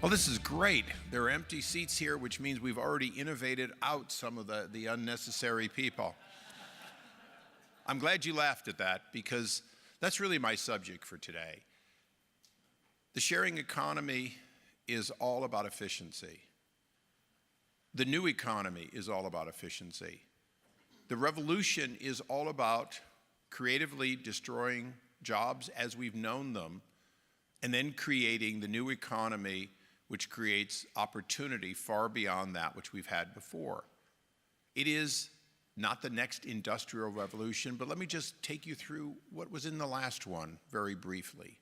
Well, this is great. There are empty seats here, which means we've already innovated out some of the unnecessary people. I'm glad you laughed at that because that's really my subject for today. The sharing economy is all about efficiency. The new economy is all about efficiency. The revolution is all about creatively destroying jobs as we've known them and then creating the new economy which creates opportunity far beyond that which we've had before. It is not the next industrial revolution, but let me just take you through what was in the last one very briefly.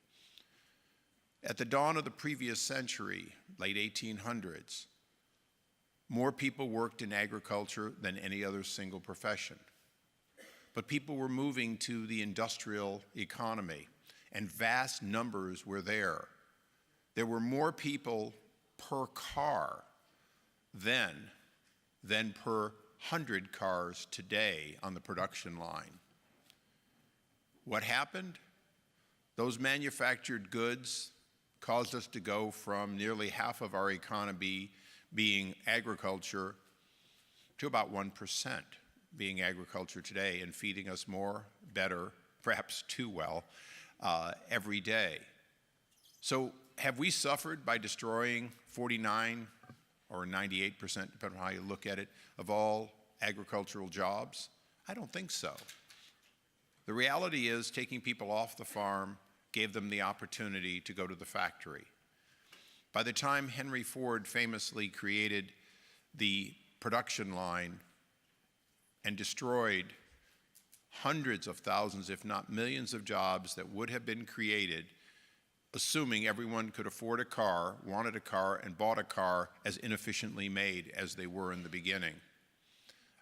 At the dawn of the previous century, late 1800s, more people worked in agriculture than any other single profession. But people were moving to the industrial economy, and vast numbers were there. There were more people per car then than per 100 cars today on the production line. What happened? Those manufactured goods caused us to go from nearly half of our economy being agriculture to about 1% being agriculture today and feeding us more, better, perhaps too well, every day. So have we suffered by destroying 49 or 98%, depending on how you look at it, of all agricultural jobs? I don't think so. The reality is taking people off the farm gave them the opportunity to go to the factory. By the time Henry Ford famously created the production line and destroyed hundreds of thousands, if not millions of jobs that would have been created, assuming everyone could afford a car, wanted a car, and bought a car as inefficiently made as they were in the beginning.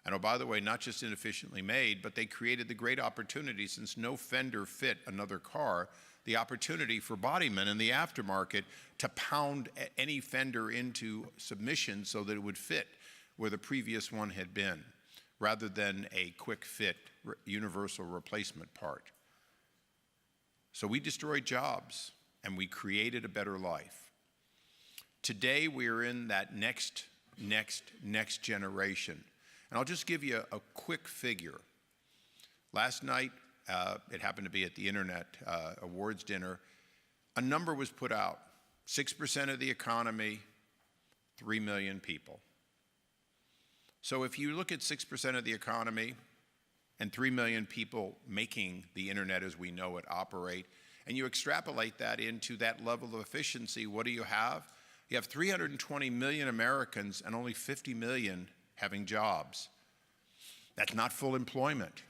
And oh, by the way, not just inefficiently made, but they created the great opportunity, since no fender fit another car, the opportunity for bodymen in the aftermarket to pound any fender into submission so that it would fit where the previous one had been, rather than a quick fit universal replacement part. So we destroyed jobs and we created a better life. Today we are in that next generation. And I'll just give you a quick figure. Last night, it happened to be at the Internet Awards dinner, a number was put out. 6% of the economy, 3 million people. So if you look at 6% of the economy and 3 million people making the Internet as we know it operate, and you extrapolate that into that level of efficiency, what do you have? You have 320 million Americans and only 50 million having jobs. That's not full employment.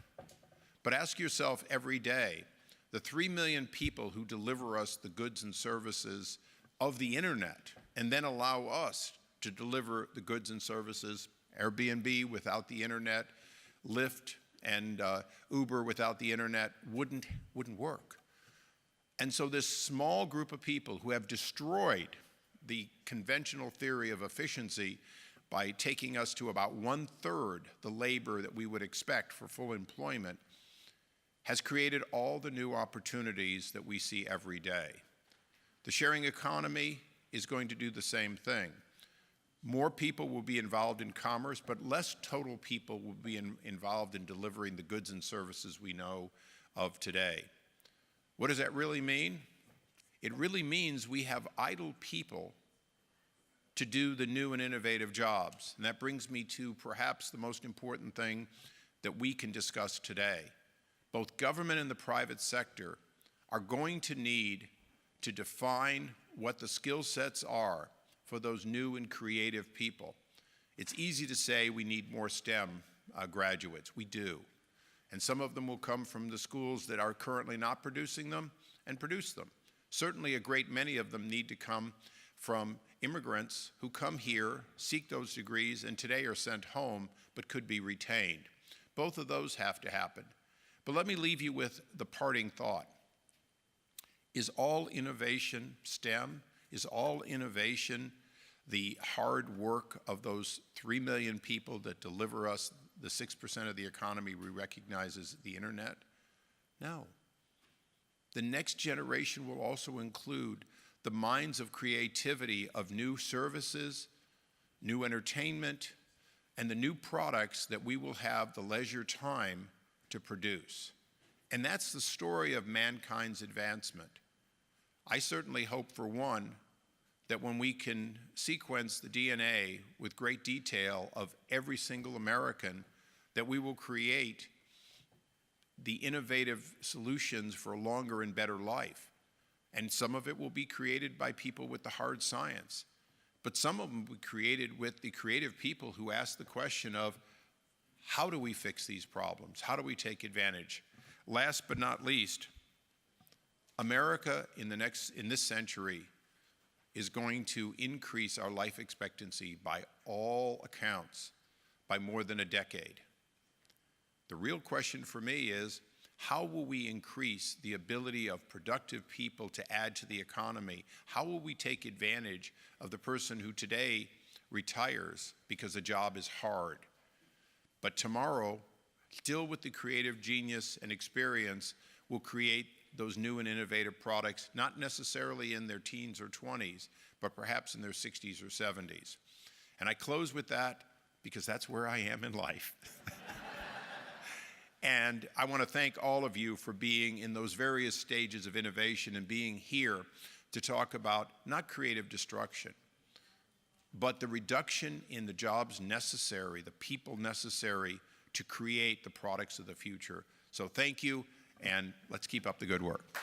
But ask yourself every day, the 3 million people who deliver us the goods and services of the Internet and then allow us to deliver the goods and services, Airbnb without the Internet, Lyft and Uber without the Internet wouldn't work. And so this small group of people who have destroyed the conventional theory of efficiency by taking us to about 1/3 the labor that we would expect for full employment has created all the new opportunities that we see every day. The sharing economy is going to do the same thing. More people will be involved in commerce, but less total people will be involved in delivering the goods and services we know of today. What does that really mean? It really means we have idle people to do the new and innovative jobs. And that brings me to perhaps the most important thing that we can discuss today. Both government and the private sector are going to need to define what the skill sets are for those new and creative people. It's easy to say we need more STEM graduates. We do. And some of them will come from the schools that are currently not producing them and produce them. Certainly a great many of them need to come from immigrants who come here, seek those degrees, and today are sent home but could be retained. Both of those have to happen. But let me leave you with the parting thought. Is all innovation STEM? Is all innovation the hard work of those 3 million people that deliver us the 6% of the economy we recognize as the Internet? No. The next generation will also include the minds of creativity of new services, new entertainment, and the new products that we will have the leisure time to produce. And that's the story of mankind's advancement. I certainly hope, for one, that when we can sequence the DNA with great detail of every single American, that we will create the innovative solutions for a longer and better life. And some of it will be created by people with the hard science. But some of them will be created with the creative people who ask the question of, how do we fix these problems? How do we take advantage? Last but not least, America in this century is going to increase our life expectancy by all accounts by more than a decade. The real question for me is, how will we increase the ability of productive people to add to the economy? How will we take advantage of the person who today retires because the job is hard, but tomorrow, still with the creative genius and experience, will create those new and innovative products, not necessarily in their teens or 20s, but perhaps in their 60s or 70s. And I close with that because that's where I am in life. And I want to thank all of you for being in those various stages of innovation and being here to talk about not creative destruction, but the reduction in the jobs necessary, the people necessary to create the products of the future. So thank you, and let's keep up the good work.